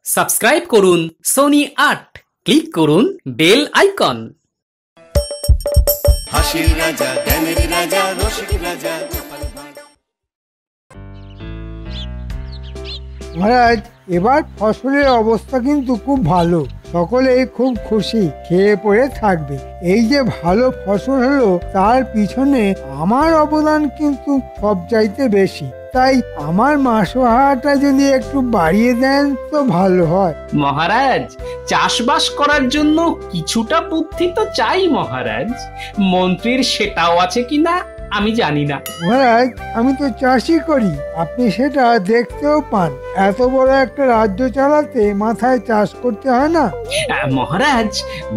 Subscribe করুন Sony ৮, click করুন bell icon. হাসির রাজা, জ্ঞানের রাজা, রসিক রাজা। মহারাজ, এবার ফসলের অবস্থা কিন্তু খুব ভালো, সকলেই খুব খুশি, খেয়ে পড়ে থাকবে। এই যে ভালো ফসল হলো তার পিছনে আমার অবদান কিন্তু সবচাইতে বেশি, তাই আমার মাসোহারাটা যদি একটু বাড়িয়ে দেন তো ভালো হয়। মহারাজ, চাষবাস করার জন্য কিছুটা বুদ্ধি তো চাই মহারাজ। মন্ত্রীর সেটাও আছে কিনা আমি জানি না। মহারাজ, আমি তো চাষই করি, আপনি সেটা দেখতেও পান। এত বড় একটা রাজ্য চালাতে মাথায় চাষ করতে হয় না? মহারাজ,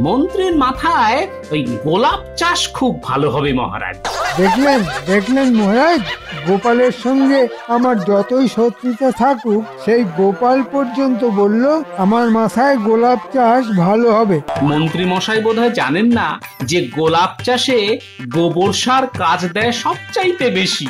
মন্ত্রীর মাথায় ওই গোলাপ চাষ খুব ভালো হবে মহারাজ। দেখলেন দেখলেন মহারাজ, গোপালের সঙ্গে আমার যতই শত্রুতা থাকুক, সেই গোপাল পর্যন্ত বলল আমার মাথায় গোলাপ চাষ ভালো হবে। মন্ত্রী মশাই বোধহয় জানেন না যে গোলাপ চাষে গোবর সার কাজ দেয় সবচাইতে বেশি।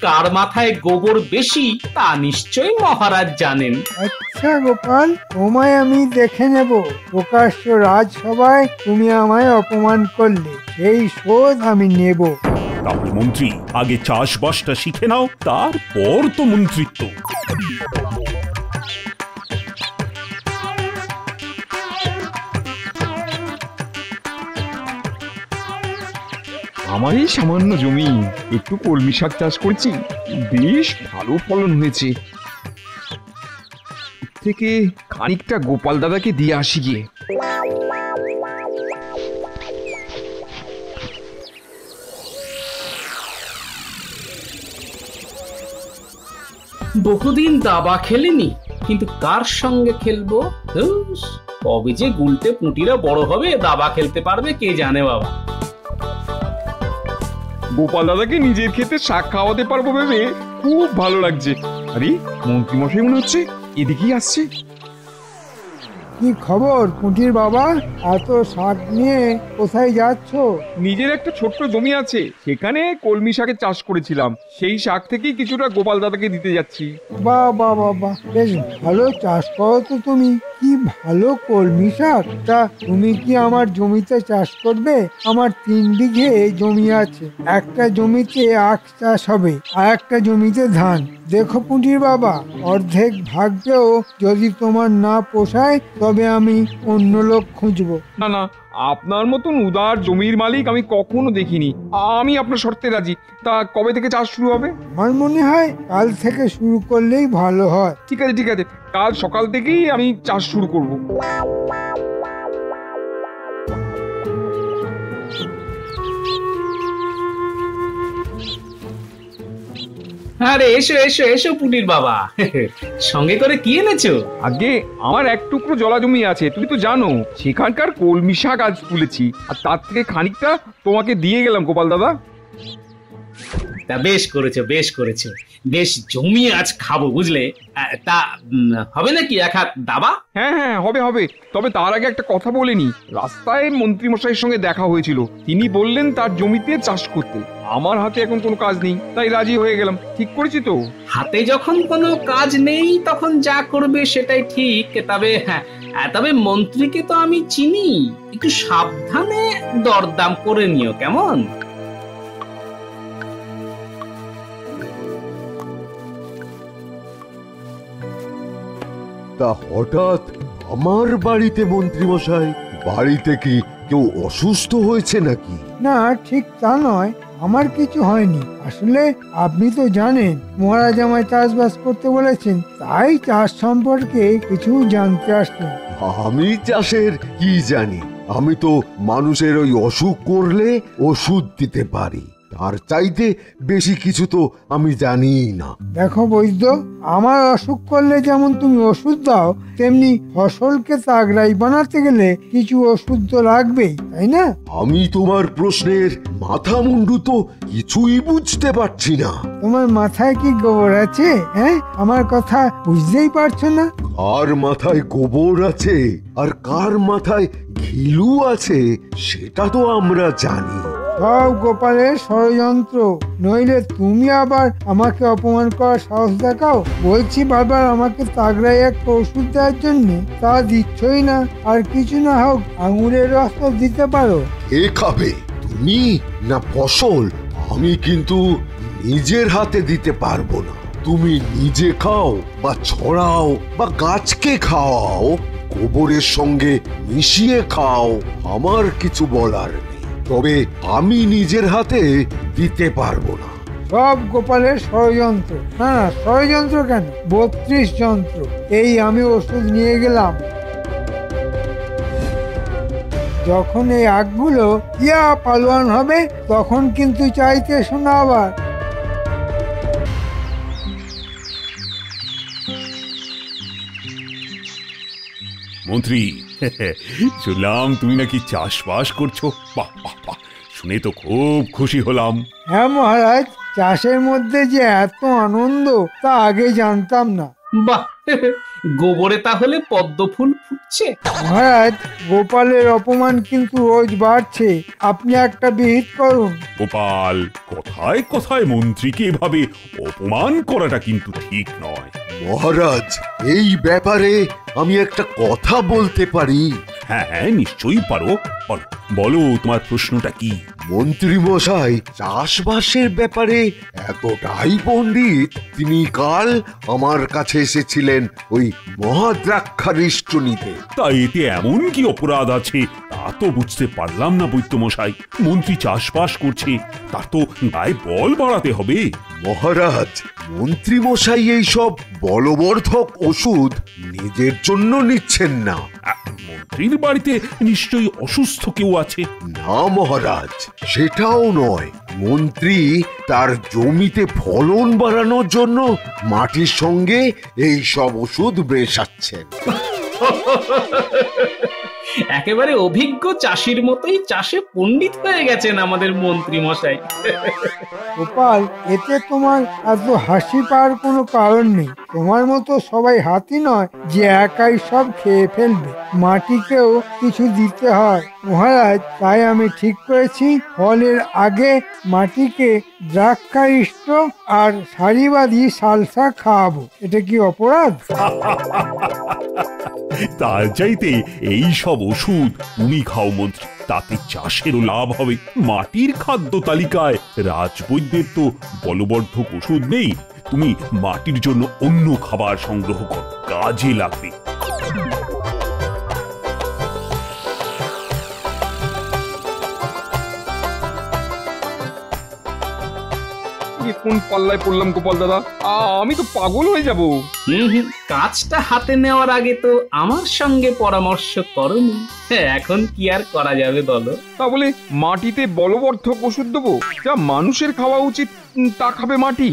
কার মাথায় গোবর বেশি তা নিশ্চয়ই মহারাজ জানেন। আচ্ছা গোপাল, তোমায় আমি দেখে নেব। প্রকাশ্য রাজসভায় তুমি আমায় অপমান করলে, সেই শোধ আমি নেব। তাহলে মন্ত্রী, আগে চাষবাসটা শিখে নাও, তারপর তো মন্ত্রিত্ব। আমার এই সামান্য জমি একটু কলমি শাক চাষ করেছি, বেশ ভালো ফলন হয়েছে। থেকে খানিকটা গোপাল দাদাকে দিয়ে আসি গিয়ে। বহুদিন দাবা খেলিনি, কিন্তু কার সঙ্গে খেলবো? কবে যে গুলটে পুঁটিরা বড় হবে দাবা খেলতে পারবে কে জানে বাবা। গোপাল দাদাকে নিজের ক্ষেতে শাক খাওয়াতে পারবো ভেবে খুব ভালো লাগছে। আরে মন্ত্রী মশাই মনে হচ্ছে এদিকেই আসছে। কি খবর পুঁটির বাবা, এত শাক নিয়ে কোথায় যাচ্ছ? নিজের একটা ছোট্ট জমি আছে, সেখানে কলমি শাকের চাষ করেছিলাম, সেই শাক থেকেই কিছুটা গোপাল দাদাকে দিতে যাচ্ছি। বাহ বাহ বাহ বাহ, বেশ ভালো চাষ করো তো তুমি। কি ভালো কলমি শাক! তা তুমি কি আমার জমিতে চাষ করবে? আমার 3 বিঘে জমি আছে, একটা জমিতে আখ চাষ হবে আর একটা জমিতে ধান। দেখো পুঁটির বাবা, অর্ধেক ভাগকেও যদি তোমার না পোষায় তবে আমি অন্য লোক খুঁজবো। না না, আপনার মতন উদার জমির মালিক আমি কখনো দেখিনি। আমি আপনার শর্তে রাজি। তা কবে থেকে চাষ শুরু হবে? আমার মনে হয় কাল থেকে শুরু করলেই ভালো হয়। ঠিক আছে ঠিক আছে, কাল সকাল থেকেই আমি চাষ শুরু করব। আরে এসো এসো এসো পুটির বাবা, সঙ্গে করে কি এনেছো? আগে আমার এক টুকরো জলা জমি আছে, তুমি তো জানো, সেখানকার কলমি শাক আজ তুলেছি, আর তার থেকে খানিকটা তোমাকে দিয়ে গেলাম গোপাল দাদা। তা বেশ করেছো বেশ করেছো, বেশ জমি আজ খাবো বুঝলে। তা হবে নাকি এক হাত দাবা? হ্যাঁ হ্যাঁ, হবে হবে। তবে তার আগে একটা কথা বলিনি, রাস্তায় মন্ত্রী মশাইয়ের সঙ্গে দেখা হয়েছিল, তিনি বললেন তার জমিতে চাষ করতে। আমার হাতে এখন কোনো কাজ নেই, তাই রাজি হয়ে গেলাম। ঠিক করেছি তো? হাতে যখন কোনো কাজ নেই তখন যা করবে সেটাই ঠিক। তবে মন্ত্রীকে তো আমি চিনি, একটু সাবধানে দরদাম করে নিও কেমন? তা হঠাৎ আমার বাড়িতে মন্ত্রী মশাই? বাড়িতে কি কেউ অসুস্থ হয়েছে নাকি? না, ঠিক তা নয়, আমার কিছু হয়নি। আসলে আপনি তো জানেন মহারাজ আমায় চাষবাস করতে বলেছেন, তাই চাষ সম্পর্কে কিছু জানতে আসলাম। আমি চাষের কি জানি? আমি তো মানুষের ওই অসুখ করলে ওষুধ দিতে পারি, তার চাইতে বেশি কিছু তো আমি জানি না। দেখো বৈদ্য, আমার অসুখ করলে যেমন তুমি ওষুধ দাও, তেমনি ফসলকে তাগড়াই বানাতে গেলে কিছু ওষুধ তো লাগবেই, তাই না? আমি তোমার প্রশ্নের মাথা মুন্ডু তো কিছুই বুঝতে পারছি না। তোমার মাথায় কি গোবর আছে? হ্যাঁ, আমার কথা বুঝতেই পারছো না? কার মাথায় গোবর আছে আর কার মাথায় ঘিলু আছে সেটা তো আমরা জানি। সব গোপালের ষড়যন্ত্র, নইলে তুমি আবার আমাকে অপমান করার সাহস দেখাও। বলছি বারবার আমাকে তাগড়াই একটা ওষুধ দেওয়ার জন্য, তা দিচ্ছই না। আর কিছু না হোক আঙুরের রস তো দিতে পারো। এ খাবে তুমি না ফসল? আমি কিন্তু নিজের হাতে দিতে পারবো না। তুমি নিজে খাও বা ছড়াও বা গাছকে খাওয়াও, গোবরের সঙ্গে মিশিয়ে খাও, আমার কিছু বলার নেই। তবে আমি নিজের হাতে দিতে পারবো না। সব গোপালের ষড়যন্ত্র। না না, ষড়যন্ত্র কেন, 32 যন্ত্র। এই আমি ওষুধ নিয়ে গেলাম। যখন এই আগগুলো ইয়া পালোয়ান হবে, তখন কিন্তু চাইতে শোনা আবার। মন্ত্রী, শুনলাম তুমি নাকি চাষবাস করছো। বাহ বাহ বাহ, শুনে তো খুব খুশি হলাম। হ্যাঁ মহারাজ, চাষের মধ্যে যে এত আনন্দ তা আগে জানতাম না। বাহ, গোবরে তাহলে পদ্ম ফুল ফুটছে। মহারাজ, গোপালের অপমান কিন্তু রোজ বাড়ছে। আপনি একটা বিহিত করুন। গোপাল, কথায় কথায় মন্ত্রীকে এভাবে অপমান করাটা কিন্তু ঠিক নয়। মহারাজ, এই ব্যাপারে আমি একটা কথা বলতে পারি? হ্যাঁ হ্যাঁ, নিশ্চয়ই পারো। বলো বলো, তোমার প্রশ্নটা কি? মন্ত্রী মশাই চাষবাসের ব্যাপারে এতটাই পণ্ডিত, তিনি কাল আমার কাছে এসেছিলেন ওই মহাদ্রাক্ষারিষ্ট নিতে। তা এতে এমন কি অপরাধ আছে তা তো বুঝতে পারলাম না বৈদ্যমশাই। মন্ত্রী চাষবাস করছে, তার তো গায়ে বল বাড়াতে হবে। মহারাজ, মন্ত্রী মশাই এইসব বলবর্ধক ওষুধ নিজের জন্য নিচ্ছেন না। মন্ত্রীর বাড়িতে নিশ্চয়ই অসুস্থ কেউ আছে। না মহারাজ, সেটাও নয়। মন্ত্রী তার জমিতে ফলন বাড়ানোর জন্য মাটির সঙ্গে এই সব ওষুধ মেশাচ্ছেন। একেবারে অভিজ্ঞ চাষির মতোই চাষে পণ্ডিত হয়ে গেছেন আমাদের মন্ত্রী মশাই। গোপাল, এতে তোমার এত হাসি পাওয়ার কোনো কারণ নেই। তোমার মতো সবাই হাতি নয় যে একাই সব খেয়ে ফেলবে। মাটিকেও কিছু দিতে হয় মহারাজ। তাই আমি ঠিক করেছি ফলের আগে মাটিকে দ্রাক্ষারিষ্ট আর সারিবাদী সালসা খাওয়াবো। এটা কি অপরাধ? তার চাইতে এই সব ওষুধ তুমি খাও মন্ত্রী, তাতে চাষেরও লাভ হবে। মাটির খাদ্য তালিকায় রাজবৈদ্যের তো বলবর্ধক ওষুধ নেই। তুমি মাটির জন্য অন্য খাবার সংগ্রহ করো, কাজে লাগবে। কোন পাল্লায় পড়লাম গোপাল দাদা, আমি তো পাগল হয়ে যাব। কাজটা হাতে নেওয়ার আগে তো আমার সঙ্গে পরামর্শ করনি। এখন কি আর করা যাবে বলো? তা বলে মাটিতে বলবর্ধক ওষুধ দেবো? যা মানুষের খাওয়া উচিত তা খাবে মাটি?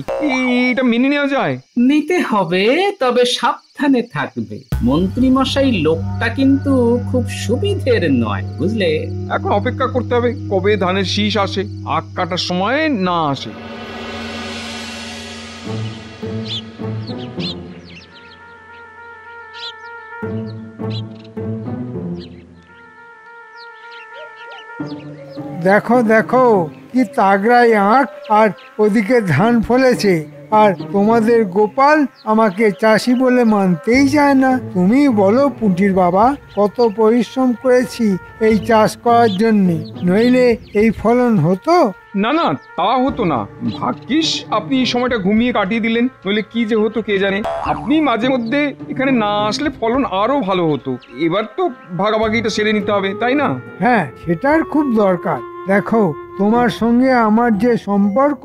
এটা মেনে নেওয়া যায়? নিতে হবে, তবে সাবধানে থাকবে। মন্ত্রী মশাই লোকটা কিন্তু খুব সুবিধের নয়, বুঝলে? এখন অপেক্ষা করতে হবে কবে ধানের শীষ আসে, আখ কাটার সময় না আসে। দেখো দেখো, কি তাগড়াই আঁখ, আর ওদিকে ধান ফলেছে। আর তোমাদের গোপাল আমাকে চাষি বলে মানতেই চায় না। তুমি বলো পুঁটির বাবা, কত পরিশ্রম করেছি এই চাষ করার জন্যে, নইলে এই ফলন হতো? না না, তা হতো না। ভাগ্যিস আপনি এই সময়টা ঘুমিয়ে কাটিয়ে দিলেন, নইলে কি যে হতো কে জানে। আপনি মাঝে মধ্যে এখানে না আসলে ফলন আরো ভালো হতো। এবার তো ভাগাভাগিটা সেরে নিতে হবে, তাই না? হ্যাঁ, সেটার খুব দরকার। দেখো, তোমার সঙ্গে আমার যে সম্পর্ক,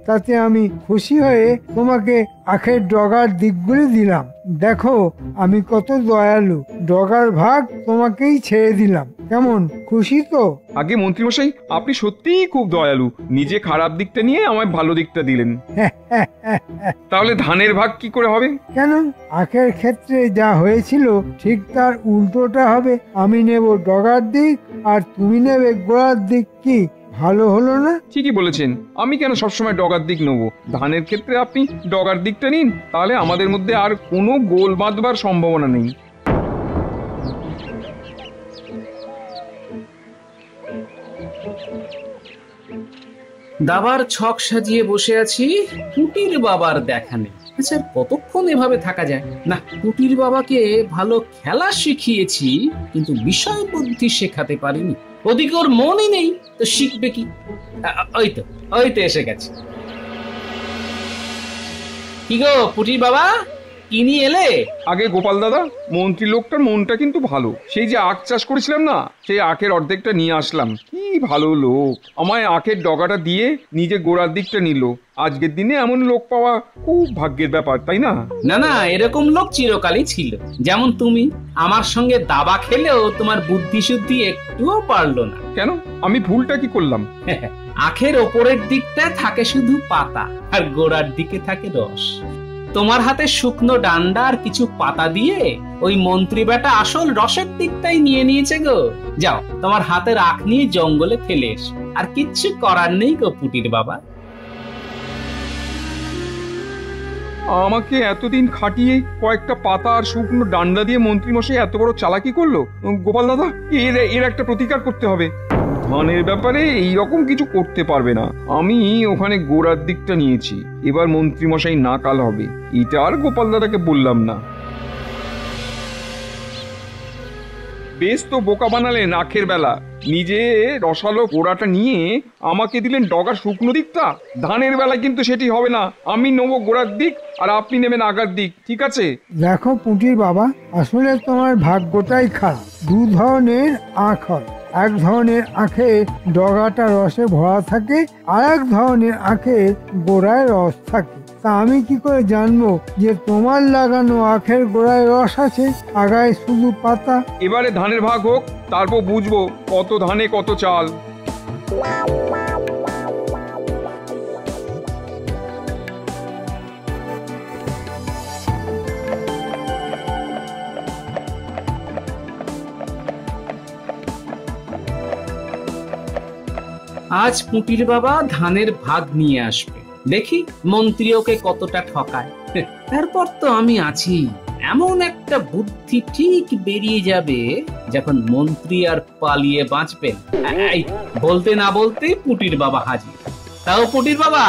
তাতে আমি খুশি হয়ে তোমাকে আখের ডগার দিকগুলি দিলাম। দেখো আমি কত দয়ালু, ডগার ভাগ তোমাকেই ছেড়ে দিলাম। কেমন, খুশি তো? আগে মন্ত্রীমশাই, আপনি সত্যিই খুব দয়ালু। নিজে খারাপ দিকটা নিয়ে আমায় ভালো দিকটা দিলেন। তাহলে ধানের ভাগ কি করে হবে? কেন, আখের ক্ষেত্রে যা হয়েছিল ঠিক তার উল্টোটা হবে। আমি নেব ডগার দিক আর তুমি নেবে গোড়ার দিক। কি ভালো হলো না? ঠিকই বলেছেন। আমি কেন সবসময় ডগার দিক নেবো? ধানের ক্ষেত্রে আপনি ডগার দিকটা নিন, তাহলে আমাদের মধ্যে আর কোনো গোল বাঁধবার সম্ভাবনা নেই। দাবার ছক সাজিয়ে বসে আছি, পুটির বাবার দেখা নেই। আচ্ছা, কতক্ষণ এভাবে থাকা যায়? না, পুটির বাবাকে ভালো খেলা শিখিয়েছি, কিন্তু বিষয় বুদ্ধি শেখাতে পারিনি। ওদিকে ওর মনই নেই, তো শিখবে কি? ওই তো এসে গেছে। কি গো পুটির বাবা, কি নিয়ে এলে? আগে গোপাল দাদা, মন্ত্রী লোকটার মনটা কিন্তু ভালো। সেই যে আখ চাষ করেছিলাম না, সেই আখের অর্ধেকটা নিয়ে আসলাম। কি ভালো লোক, আমায় আখের ডগাটা দিয়ে নিজে গোড়ার দিকটা নিল। আজকের দিনে এমন লোক পাওয়া খুব ভাগ্যের ব্যাপার, তাই না? না, এরকম লোক চিরকালই ছিল। যেমন তুমি আমার সঙ্গে দাবা খেলেও তোমার বুদ্ধি শুদ্ধি একটুও পারলো না। কেন, আমি ভুলটা কি করলাম? আখের ওপরের দিকটা থাকে শুধু পাতা, আর গোড়ার দিকে থাকে রস। তোমার হাতে শুকনো ডান্ডা আর কিছু পাতা দিয়ে ওই মন্ত্রী বেটা আসল রসের দিকটাই নিয়ে নিয়েছে গো। যাও, তোমার হাতের আখ নিয়ে জঙ্গলে ফেলে এসো। আর কিচ্ছু করার নেই গো পুটির বাবা। আমাকে এতদিন খাটিয়ে কয়েকটা পাতা আর শুকনো ডান্ডা দিয়ে মন্ত্রী মশাই এত বড় চালাকি করলো। গোপাল দাদা, এর একটা প্রতিকার করতে হবে। ধানের ব্যাপারে এইরকম কিছু করতে পারবে না। আমি ওখানে গোড়ার দিকটা নিয়েছি, এবার মন্ত্রী মশাই নাকাল হবে। এটা আর গোপাল দাদাকে বললাম না। বেশ তো বোকা বানালেন আখের বেলা। নিজে রসালো গোড়াটা নিয়ে আমাকে দিলেন ডগার শুকনো দিকটা। ধানের বেলা কিন্তু সেটি হবে না। আমি নেবো গোড়ার দিক আর আপনি নেবেন আগার দিক, ঠিক আছে? দেখো পুটির বাবা, আসলে তোমার ভাগ্যটাই খারাপ। দু ধরনের আখ হয়। এক ধরনের আখে ডগাটা রসে ভরা থাকে, আর এক ধরনের আখে গোড়ায় রস থাকে। তা আমি কি করে জানবো যে তোমার লাগানো আখের গোড়ায় রস আছে, আগায় শুধু পাতা? এবারে ধানের ভাগ হোক, তারপর বুঝবো কত ধানে কত চাল। আজ পুটির বাবা ধানের ভাগ নিয়ে আসবে, দেখি মন্ত্রী ওকে কতটা ঠকায়। তারপর তো আমি আছি। এমন একটা বুদ্ধি ঠিক বেরিয়ে যাবে যখন মন্ত্রী আর পালিয়ে বাঁচবেন। এই বলতে না বলতে পুটির বাবা হাজির। তাও পুটির বাবা,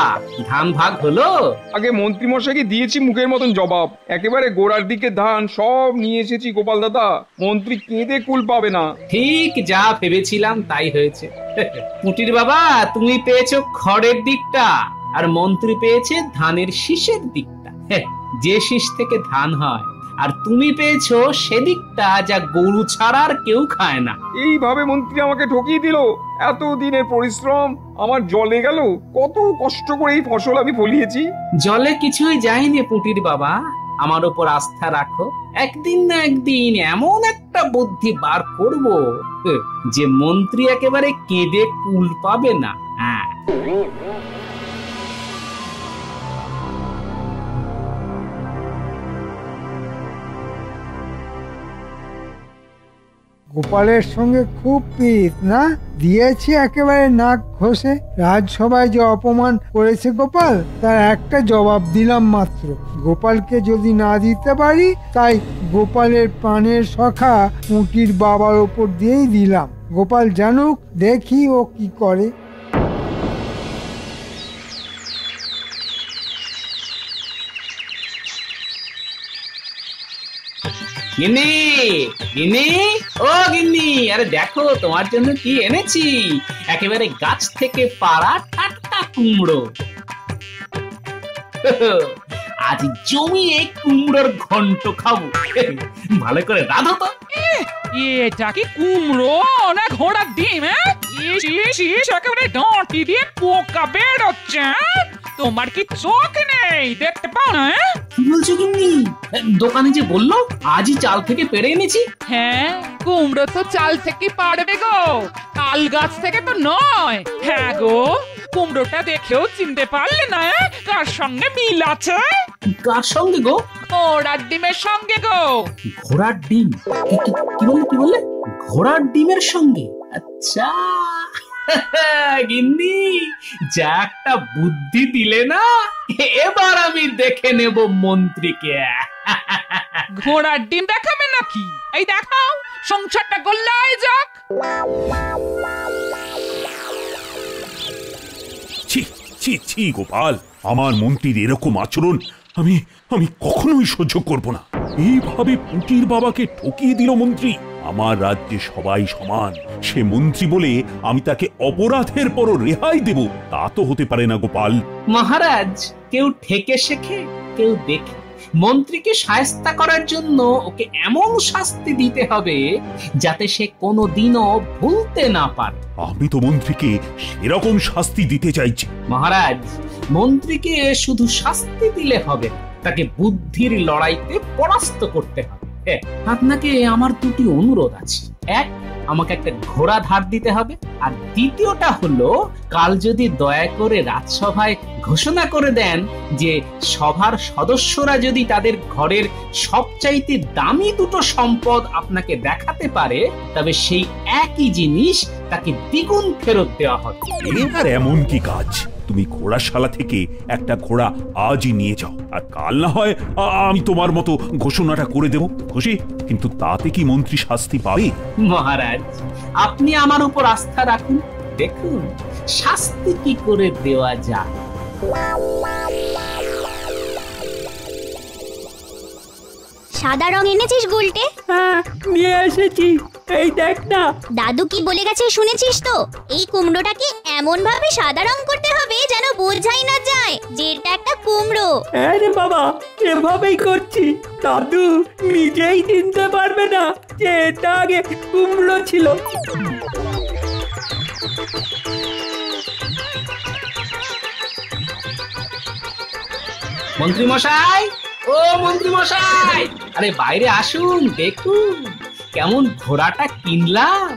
ধান ভাগ হলো? আগে মন্ত্রী মশাইকে দিয়েছি মুখের মতন জবাব। একেবারে গোড়ার দিকে ধান সব নিয়ে এসেছি গোপাল দাদা। মন্ত্রী কেঁদে কুল পাবে না। ঠিক যা ভেবেছিলাম তাই হয়েছে। পুটির বাবা, তুমি পেয়েছো খড়ের দিকটা, আর মন্ত্রী পেয়েছে ধানের শীষের দিকটা, যে শীষ থেকে ধান হয়। আর তুমি পেয়েছো সেদিকটা যা গরু ছাড়া আর কেউ খায় না। এইভাবে মন্ত্রী আমাকে ঠকিয়ে দিল। এত দিনের পরিশ্রম আমার জলে গেল। কত কষ্ট করে এই ফসল আমি ফলিয়েছি। জলে কিছুই যায়নি পুটির বাবা, আমার উপর আস্থা রাখো। একদিন না একদিন এমন একটা বুদ্ধি বার করব যে মন্ত্রী একেবারে কেঁদে কুল পাবে না। হ্যাঁ, গোপালের সঙ্গে খুব প্রীত না? দিয়েছি একেবারে নাক ঘষে। রাজসভায় যে অপমান করেছে গোপাল, তার একটা জবাব দিলাম মাত্র। গোপালকে যদি না দিতে পারি, তাই গোপালের প্রাণের সখা পুঁটির বাবার ওপর দিয়েই দিলাম। গোপাল জানুক, দেখি ও কি করে। গিন্নি, গিন্নি, ও গিন্নি, আরে দেখো তোমার জন্য কি এনেছি। একেবারে গাছ থেকে পাড়া টাটকা কুমড়ো। আজ জমিয়ে কুমড়োর ঘন্ট খাবো। ভালো করে রাঁধো তো। এটা কি কুমড়ো না ঘোড়ার ডিম? একেবারে ডাঁটি দিয়ে পোকা বেরোচ্ছে। তোমার কি চোখ নেই, দেখতে পাও না? কি বলছো গিন্নি? দোকানে যে বললো আজই চাল থেকে পেড়ে এনেছি। হ্যাঁ, কুমড়ো তো চাল থেকে পারবে গো, তাল গাছ থেকে তো নয়। হ্যাঁ গো, কুমড়োটা দেখেও চিনতে পারলে না কার সঙ্গে মিল আছে? কার সঙ্গে গো? ঘোড়ার ডিমের সঙ্গে গো। ঘোড়ার ডিম? কি বললে? ঘোড়ার ডিমের সঙ্গে? আচ্ছা গিন্নি, যা একটা বুদ্ধি দিলে না, এবার আমি দেখে নেব মন্ত্রীকে। ঘোড়ার ডিম দেখাবে নাকি? এই দেখাও, সংসারটা গোল্লায় যাক। ছি, ছি ছি গোপাল, আমার মন্ত্রীর এরকম আচরণ আমি আমি কখনোই সহ্য করব না। এইভাবে পুটির বাবাকে ঠকিয়ে দিল মন্ত্রী। আমার রাজ্যে সবাই সমান, সে মন্ত্রী বলে আমি তাকে অপরাধের পরও রেহাই দেব, তা তো হতে পারে না গোপাল। মহারাজ, কেউ ঠেকে শেখে, কেউ দেখে। মন্ত্রীকে শায়েস্তা করার জন্য ওকে এমন শাস্তি দিতে হবে যাতে সে কোনোদিনও ভুলতে না পারে। আমি তো মন্ত্রীকে সেরকম শাস্তি দিতে চাইছি। মহারাজ, মন্ত্রীকে শুধু শাস্তি দিলে হবে না, তাকে বুদ্ধির লড়াইতে পরাস্ত করতে হবে। আপনাকে আমার দুটি অনুরোধ আছে। এক, আমাকে একটা ঘোড়া ধার দিতে হবে, আর দ্বিতীয়টা হলো কাল যদি দয়া করে রাজসভায় ঘোষণা করে দেন যে সভার সদস্যরা যদি তাদের ঘরের সবচাইতে দামি দুটো সম্পদ আপনাকে দেখাতে পারে, তবে সেই একই জিনিস তাকে দ্বিগুণ ফেরত দেওয়া হবে। এবার এমন কি কাজ? তুমি ঘোড়াশালা থেকে একটা ঘোড়া আজই নিয়ে যাও, আর কাল না হয় আমি তোমার মতো ঘোষণাটা করে দেব, খুশি? কিন্তু তাতে কি মন্ত্রী শাস্তি পাবে? মহারাজ, আপনি আমার উপর আস্থা রাখুন, দেখুন শাস্তি কি করে দেওয়া যায়। সাদা রং এনেছিস গুলটে? হ্যাঁ, নিয়ে এসেছি, এই দেখ না। দাদু কি বলে গেছে শুনেছিস তো? এই কুমড়োটাকে এমন ভাবে সাদা রং করতে হবে যেন বোঝাই না যায় যে এটা একটা কুমড়ো। হ্যাঁ রে বাবা, এভাবেই করছি। দাদু নিজেই চিনতে পারবে না যে এটা আগে কুমড়ো ছিল। মন্ত্রী মশাই, ও মন্ত্রী মশাই, আরে বাইরে আসুন, দেখুন কেমন ঘোড়াটা কিনলাম।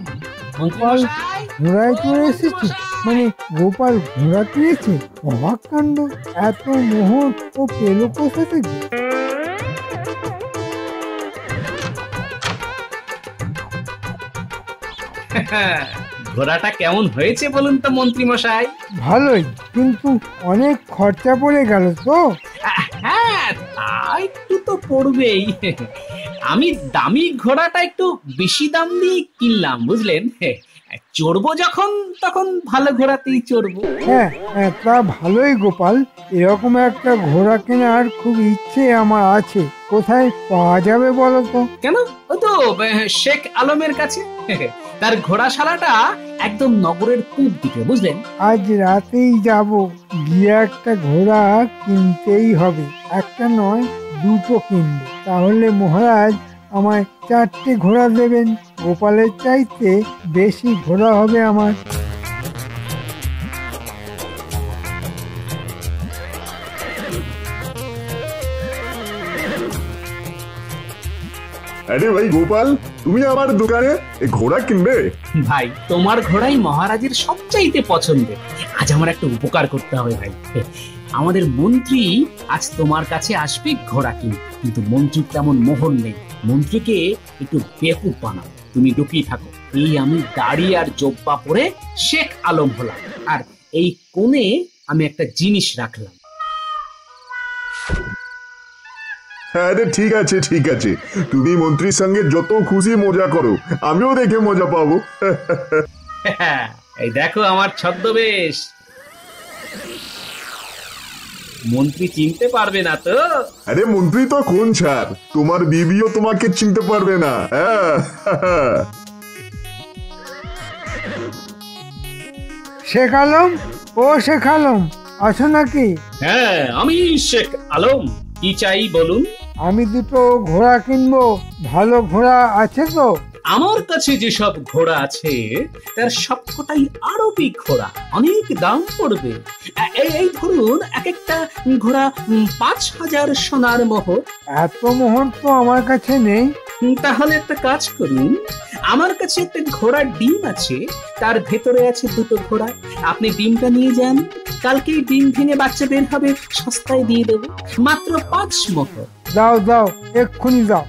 মন্ত্রী গোপাল মশাই, ঘোড়ায় চড়ে এসেছে, মানে গোপাল ঘোড়া কিনেছে? অবাক কাণ্ড! এত মোহর ও পেলো কোথা থেকে? ঘোড়াটা কেমন হয়েছে বলুন তো মন্ত্রী মশাই? ভালোই, কিন্তু অনেক খরচা পড়ে গেল তো। হ্যাঁ, তা একটু তো পড়বেই। আমি দামি ঘোড়াটা একটু বেশি দাম দিয়ে কিনলাম, বুঝলেন? চড়বো যখন তখন ভালো ঘোড়াতেই চড়বো। হ্যাঁ হ্যাঁ, তা ভালোই গোপাল। এরকম একটা ঘোড়া কেনার খুব ইচ্ছে আমার আছে। কোথায় পাওয়া যাবে বলো তো? কেন? ও তো শেখ আলমের কাছে। তার ঘোড়াশালাটা একদম নগরের পূব দিকে, বুঝলেন? আজ রাতেই যাব, গিয়ে একটা ঘোড়া কিনতেই হবে। একটা নয়, দুটো কিনবো। তাহলে মহারাজ আমায় 4টে ঘোড়া দেবেন। গোপালের চাইতে বেশি ঘোড়া হবে আমার। আরে ভাই গোপাল, তুমি আমার দোকানে ঘোড়া কিনবে? ভাই, তোমার ঘোড়াই মহারাজের সবচাইতে পছন্দের। আজ আমার একটা উপকার করতে হবে ভাই। আমাদের মন্ত্রী আজ তোমার কাছে আসবে ঘোড়া কিনতে, কিন্তু মন্ত্রীর তেমন মোহর নেই। মন্ত্রীকে একটু বেকুব বানাও, তুমি লুকিয়ে থাকো। এই আমি দাড়ি আর জব্বা পরে শেখ আলম হলাম, আর এই কোণে আমি একটা জিনিস রাখলাম। আরে ঠিক আছে ঠিক আছে, তুমি মন্ত্রীর সঙ্গে যত খুশি মজা করো, আমিও দেখে মজা পাবো। এই দেখো আমার ছদ্মবেশ। মন্ত্রী চিনতে পারবে না তো? আরে মন্ত্রী তো কোন ছাড়, তোমার বিবিও তোমাকে চিনতে পারবে না। শেখ আলম, ও শেখ আলম, আছো নাকি? হ্যাঁ, আমি শেখ আলম। কি চাই বলুন? আমি দুটো ঘোড়া কিনবো। ভালো ঘোড়া আছে তো? আমার কাছে যেসব ঘোড়া আছে তার সবকটাই আরবি ঘোড়া, অনেক দাম পড়বে। এই ধরুন, এক একটা ঘোড়া 5,000 সোনার মোহর। এত মোহর তো আমার কাছে নেই। তাহলে একটা কাজ করুন, আমার কাছে একটা ঘোড়ার ডিম আছে, তার ভেতরে আছে দুটো ঘোড়া। আপনি ডিমটা নিয়ে যান, কালকেই ডিম ভেঙে বাচ্চা বের হবে, সস্তায় দিয়ে দেবো, মাত্র 5 মোহর। দাও দাও, এক্ষুনি দাও।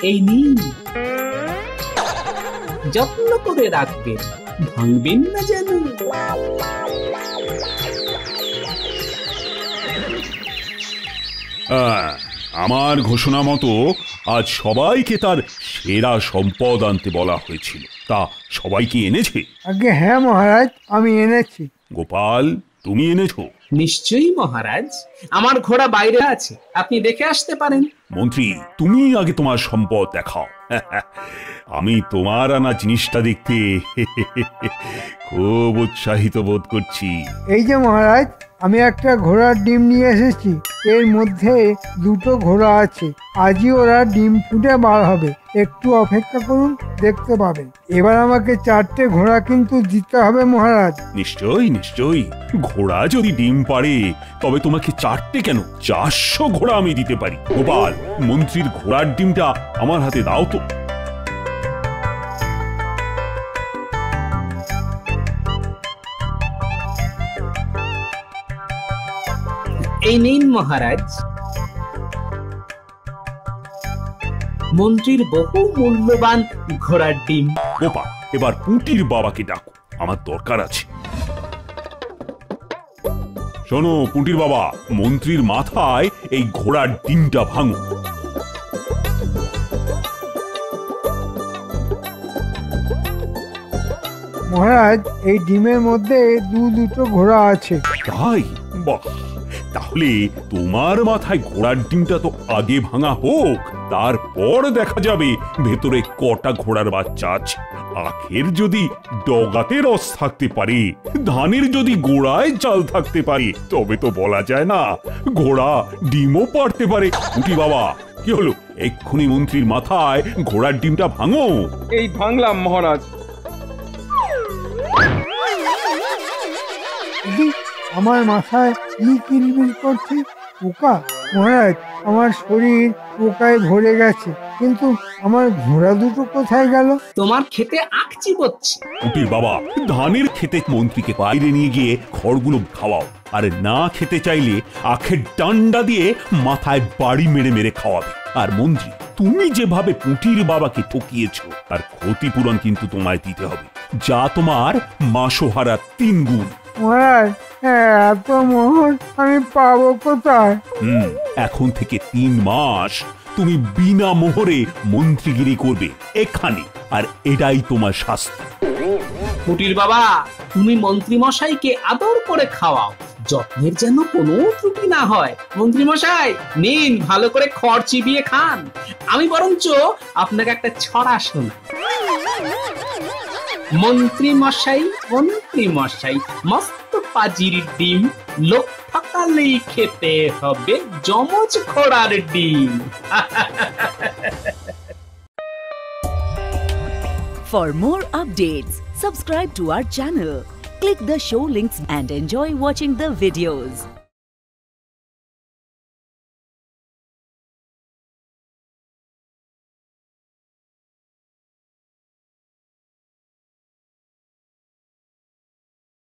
এই নিন, যত্ন করে রাখবেন, ভাঙবেন না যেন। আমার ঘোষণা মতো আজ সবাইকে তার সেরা সম্পদ আনতে বলা হয়েছিল, তা সবাই কি এনেছে? আগে হ্যাঁ মহারাজ, আমি এনেছি। গোপাল, তুমি এনেছো? নিশ্চয়ই মহারাজ, আমার ঘোড়া বাইরে আছে, আপনি দেখে আসতে পারেন। মন্ত্রী, তুমি আগে তোমার সম্পদ দেখাও। আমি তোমার আনা জিনিসটা দেখতে খুব উৎসাহিত বোধ করছি। এই যে মহারাজ, আমি একটা ঘোড়ার ডিম নিয়ে এসেছি। এর মধ্যে দুটো ঘোড়া আছে, আজই ওরা ডিম ফুটে বার হবে। একটু অপেক্ষা করুন, দেখতে পাবেন। এবার আমাকে 4টে ঘোড়া কিন্তু দিতে হবে মহারাজ। নিশ্চয়ই নিশ্চয়ই, ঘোড়া যদি ডিম পারে তবে তোমাকে 4টে কেন, 400 ঘোড়া আমি দিতে পারি। গোপাল, মন্ত্রীর ঘোড়ার ডিমটা আমার হাতে দাও তো। এই নিন মহারাজ, মন্ত্রীর বহু মূল্যবান ঘোড়ার ডিম। গোপাল, এবার পুঁটির বাবাকে ডাকো, আমার দরকার আছে। শোনো পুঁটির বাবা, মন্ত্রীর মাথায় এই ঘোড়ার ডিমটা ভাঙো। মহারাজ, এই ডিমের মধ্যে দুটো ঘোড়া আছে। তাই? বাহ, তাহলে তোমার মাথায় ঘোড়ার ডিমটা তো আগে ভাঙা হোক, তারপর দেখা যাবে ভেতরে কটা ঘোড়ার বাচ্চা আছে। আখের যদি ডগাতে রস থাকতে পারে, ধানের যদি গোড়ায় চাল থাকতে পারে, তবে তো বলা যায় না ঘোড়া ডিমও পারতে পারে। পুঁটি বাবা, কি হলো? এক্ষুনি মন্ত্রীর মাথায় ঘোড়ার ডিমটা ভাঙো। এই ভাঙলাম মহারাজ। আমার মাথায় কি কিলবিল করছে? পোকা? মহারাজ, আমার শরীর পোকায় ভরে গেছে, কিন্তু আমার ঘোড়া দুটো কোথায় গেল? তোমার খেতে আখ চিবোচ্ছে। পুঁটির বাবা, ধানের খেতে মন্ত্রীকে বাইরে নিয়ে গিয়ে খড়গুলো খাওয়াও, আর না খেতে চাইলে আখের ডান্ডা দিয়ে মাথায় বাড়ি মেরে মেরে খাওয়াবে। আর মন্ত্রী, তুমি যেভাবে পুঁটির বাবাকে ঠকিয়েছো তার ক্ষতিপূরণ কিন্তু তোমায় দিতে হবে, যা তোমার মাসোহারা 3 গুণ। মহারাজ, এত মোহর আমি পাবো কোথায়? এখন থেকে 3 মাস তুমি বিনা মোহরে মন্ত্রীগিরি করবে এখানে, আর এটাই তোমার শাস্তি। পুটির বাবা, তুমি মন্ত্রী মশাইকে আদর করে খাওয়াও, যত্নের যেন কোনো ত্রুটি না হয়। মন্ত্রী মশাই, নিন, ভালো করে খড় চিবিয়ে খান। আমি বরঞ্চ আপনাকে একটা ছড়া শোনাই। মন্ত্রী মশাই, মস্ত পাজির ডিম, লোক থাকালেই খেতে হবে যমজ ঘোড়ার ডিম। For more updates, subscribe to our channel, click the show links and enjoy watching the videos.